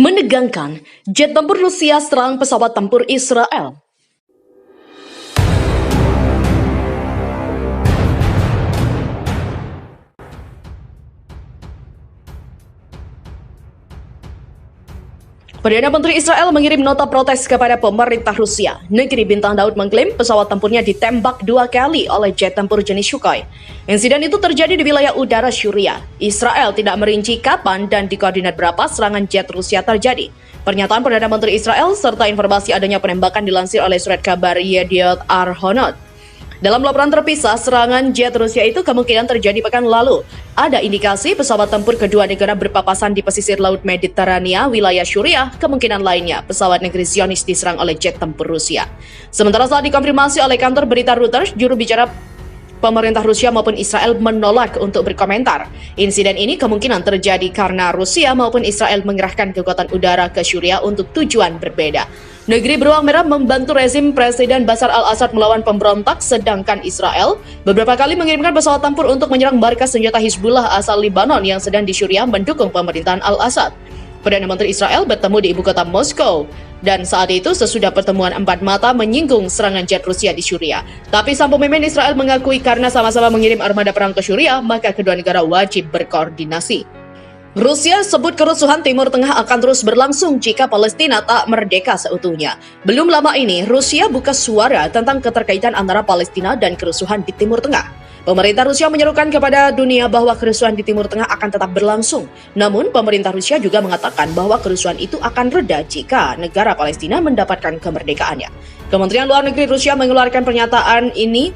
Menegangkan, jet tempur Rusia serang pesawat tempur Israel. Perdana Menteri Israel mengirim nota protes kepada pemerintah Rusia. Negeri Bintang Daud mengklaim pesawat tempurnya ditembak 2 kali oleh jet tempur jenis Sukhoi. Insiden itu terjadi di wilayah udara Syria. Israel tidak merinci kapan dan di koordinat berapa serangan jet Rusia terjadi. Pernyataan Perdana Menteri Israel serta informasi adanya penembakan dilansir oleh surat kabar Yediot Ahronot. Dalam laporan terpisah, serangan jet Rusia itu kemungkinan terjadi pekan lalu. Ada indikasi pesawat tempur kedua negara berpapasan di pesisir Laut Mediterania, wilayah Syria. Kemungkinan lainnya, pesawat negeri Zionis diserang oleh jet tempur Rusia. Sementara saat dikonfirmasi oleh kantor berita Reuters, juru bicara pemerintah Rusia maupun Israel menolak untuk berkomentar. Insiden ini kemungkinan terjadi karena Rusia maupun Israel mengerahkan kekuatan udara ke Syria untuk tujuan berbeda. Negeri beruang merah membantu rezim Presiden Bashar al-Assad melawan pemberontak, sedangkan Israel beberapa kali mengirimkan pesawat tempur untuk menyerang markas senjata Hizbullah asal Lebanon yang sedang di Syria mendukung pemerintahan al-Assad. Perdana Menteri Israel bertemu di ibu kota Moskow, dan saat itu sesudah pertemuan empat mata menyinggung serangan jet Rusia di Syria. Tapi sang pemimpin Israel mengakui karena sama-sama mengirim armada perang ke Syria, maka kedua negara wajib berkoordinasi. Rusia sebut kerusuhan Timur Tengah akan terus berlangsung jika Palestina tak merdeka seutuhnya. Belum lama ini, Rusia buka suara tentang keterkaitan antara Palestina dan kerusuhan di Timur Tengah. Pemerintah Rusia menyerukan kepada dunia bahwa kerusuhan di Timur Tengah akan tetap berlangsung. Namun, pemerintah Rusia juga mengatakan bahwa kerusuhan itu akan reda jika negara Palestina mendapatkan kemerdekaannya. Kementerian Luar Negeri Rusia mengeluarkan pernyataan ini.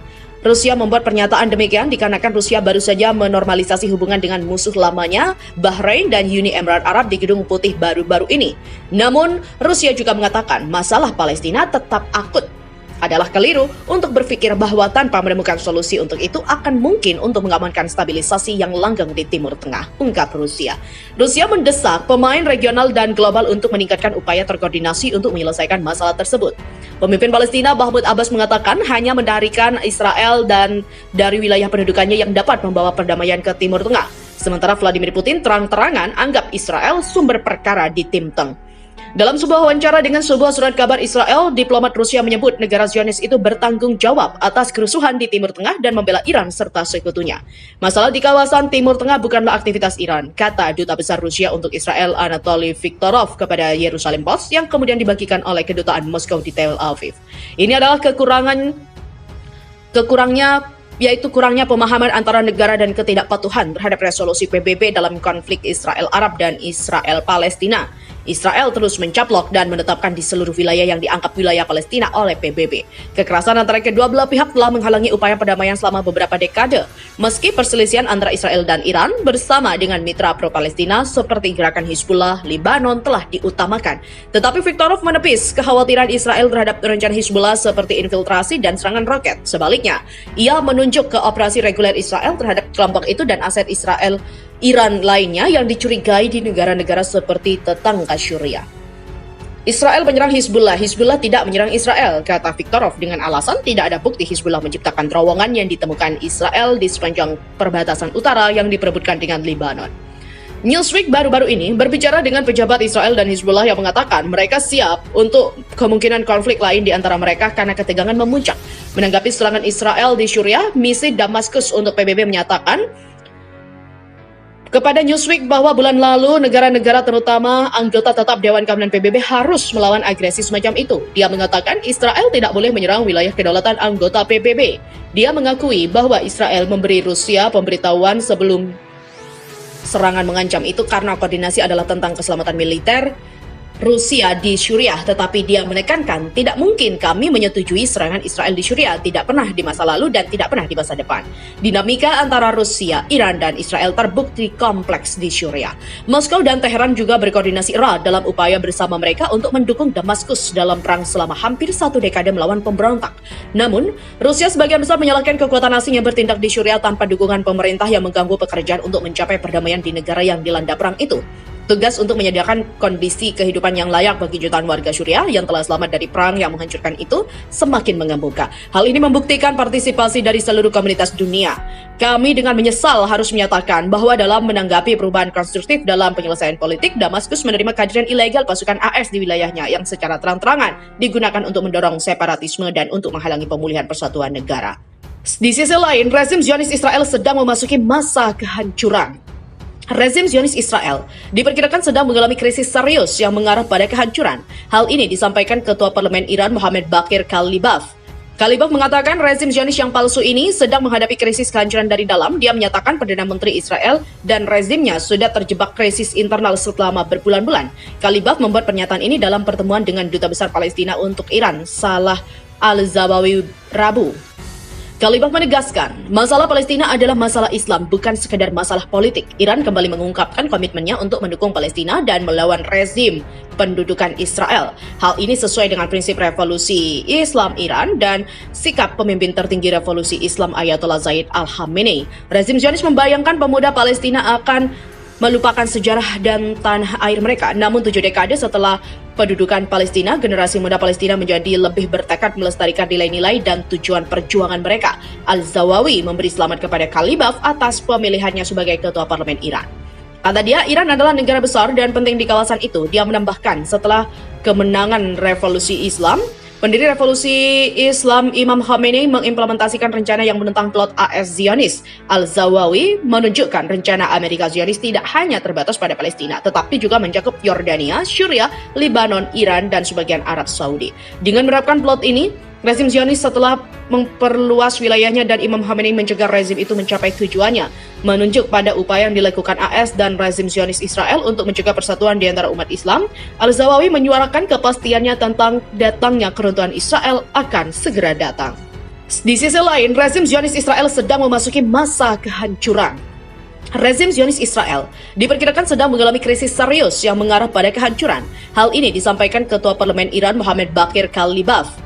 Rusia membuat pernyataan demikian dikarenakan Rusia baru saja menormalisasi hubungan dengan musuh lamanya, Bahrain dan Uni Emirat Arab di Gedung Putih baru-baru ini. Namun, Rusia juga mengatakan masalah Palestina tetap akut. Adalah keliru untuk berpikir bahwa tanpa menemukan solusi untuk itu akan mungkin untuk mengamankan stabilisasi yang langgeng di Timur Tengah, ungkap Rusia. Rusia mendesak pemain regional dan global untuk meningkatkan upaya terkoordinasi untuk menyelesaikan masalah tersebut. Pemimpin Palestina Mahmud Abbas mengatakan hanya mendarikan Israel dan dari wilayah pendudukannya yang dapat membawa perdamaian ke Timur Tengah. Sementara Vladimir Putin terang-terangan anggap Israel sumber perkara di Timteng. Dalam sebuah wawancara dengan sebuah surat kabar Israel, diplomat Rusia menyebut negara Zionis itu bertanggung jawab atas kerusuhan di Timur Tengah dan membela Iran serta sekutunya. Masalah di kawasan Timur Tengah bukanlah aktivitas Iran, kata Duta Besar Rusia untuk Israel Anatoly Viktorov kepada Yerusalem Post yang kemudian dibagikan oleh kedutaan Moskow di Tel Aviv. Ini adalah yaitu kurangnya pemahaman antara negara dan ketidakpatuhan terhadap resolusi PBB dalam konflik Israel Arab dan Israel Palestina. Israel terus mencaplok dan menetapkan di seluruh wilayah yang dianggap wilayah Palestina oleh PBB. Kekerasan antara kedua belah pihak telah menghalangi upaya perdamaian selama beberapa dekade. Meski perselisihan antara Israel dan Iran bersama dengan mitra pro-Palestina seperti gerakan Hizbullah, Lebanon telah diutamakan. Tetapi Viktorov menepis kekhawatiran Israel terhadap rencana Hizbullah seperti infiltrasi dan serangan roket. Sebaliknya, ia menunjuk ke operasi reguler Israel terhadap kelompok itu dan aset Iran lainnya yang dicurigai di negara-negara seperti tetangga Syria. Israel menyerang Hizbullah, Hizbullah tidak menyerang Israel, kata Viktorov dengan alasan tidak ada bukti Hizbullah menciptakan terowongan yang ditemukan Israel di sepanjang perbatasan utara yang diperebutkan dengan Lebanon. Newsweek baru-baru ini berbicara dengan pejabat Israel dan Hizbullah yang mengatakan mereka siap untuk kemungkinan konflik lain di antara mereka karena ketegangan memuncak. Menanggapi serangan Israel di Syria, misi Damaskus untuk PBB menyatakan kepada Newsweek bahwa bulan lalu negara-negara terutama anggota tetap Dewan Keamanan PBB harus melawan agresi semacam itu. Dia mengatakan Israel tidak boleh menyerang wilayah kedaulatan anggota PBB. Dia mengakui bahwa Israel memberi Rusia pemberitahuan sebelum serangan mengancam itu karena koordinasi adalah tentang keselamatan militer Rusia di Syria, tetapi dia menekankan tidak mungkin kami menyetujui serangan Israel di Syria, tidak pernah di masa lalu dan tidak pernah di masa depan. Dinamika antara Rusia, Iran, dan Israel terbukti kompleks di Syria. Moskow dan Teheran juga berkoordinasi erat dalam upaya bersama mereka untuk mendukung Damaskus dalam perang selama hampir 1 dekade melawan pemberontak. Namun, Rusia sebagian besar menyalahkan kekuatan asing yang bertindak di Syria tanpa dukungan pemerintah yang mengganggu pekerjaan untuk mencapai perdamaian di negara yang dilanda perang itu. Tugas untuk menyediakan kondisi kehidupan yang layak bagi jutaan warga Syria yang telah selamat dari perang yang menghancurkan itu semakin mengemuka. Hal ini membuktikan partisipasi dari seluruh komunitas dunia. Kami dengan menyesal harus menyatakan bahwa dalam menanggapi perubahan konstruktif dalam penyelesaian politik, Damaskus menerima kehadiran ilegal pasukan AS di wilayahnya yang secara terang-terangan digunakan untuk mendorong separatisme dan untuk menghalangi pemulihan persatuan negara. Di sisi lain, rezim Zionis Israel sedang memasuki masa kehancuran. Rezim Zionis Israel diperkirakan sedang mengalami krisis serius yang mengarah pada kehancuran. Hal ini disampaikan Ketua Parlemen Iran Mohammad Bakir Kalibaf. Kalibaf mengatakan rezim Zionis yang palsu ini sedang menghadapi krisis kehancuran dari dalam. Dia menyatakan Perdana Menteri Israel dan rezimnya sudah terjebak krisis internal selama berbulan-bulan. Kalibaf membuat pernyataan ini dalam pertemuan dengan Duta Besar Palestina untuk Iran, Salah Al-Zawawi, Rabu. Kalibaf menegaskan, masalah Palestina adalah masalah Islam, bukan sekedar masalah politik. Iran kembali mengungkapkan komitmennya untuk mendukung Palestina dan melawan rezim pendudukan Israel. Hal ini sesuai dengan prinsip revolusi Islam Iran dan sikap pemimpin tertinggi revolusi Islam Ayatollah Said Al-Khamenei. Rezim Zionis membayangkan pemuda Palestina akan melupakan sejarah dan tanah air mereka. Namun 7 dekade setelah pendudukan Palestina, generasi muda Palestina menjadi lebih bertekad melestarikan nilai-nilai dan tujuan perjuangan mereka. Al-Zawawi memberi selamat kepada Kalibaf atas pemilihannya sebagai Ketua Parlemen Iran. Kata dia, Iran adalah negara besar dan penting di kawasan itu. Dia menambahkan, setelah kemenangan revolusi Islam, pendiri revolusi Islam Imam Khamenei mengimplementasikan rencana yang menentang plot AS Zionis. Al-Zawawi menunjukkan rencana Amerika Zionis tidak hanya terbatas pada Palestina, tetapi juga mencakup Yordania, Syria, Lebanon, Iran, dan sebagian Arab Saudi. Dengan menerapkan plot ini, rezim Zionis setelah memperluas wilayahnya dan Imam Khamenei mencegah rezim itu mencapai tujuannya, menunjuk pada upaya yang dilakukan AS dan rezim Zionis Israel untuk mencegah persatuan di antara umat Islam. Al-Zawawi menyuarakan kepastiannya tentang datangnya keruntuhan Israel akan segera datang. Di sisi lain, rezim Zionis Israel sedang memasuki masa kehancuran. Rezim Zionis Israel diperkirakan sedang mengalami krisis serius yang mengarah pada kehancuran. Hal ini disampaikan Ketua Parlemen Iran Mohammad Bakir Kalibaf.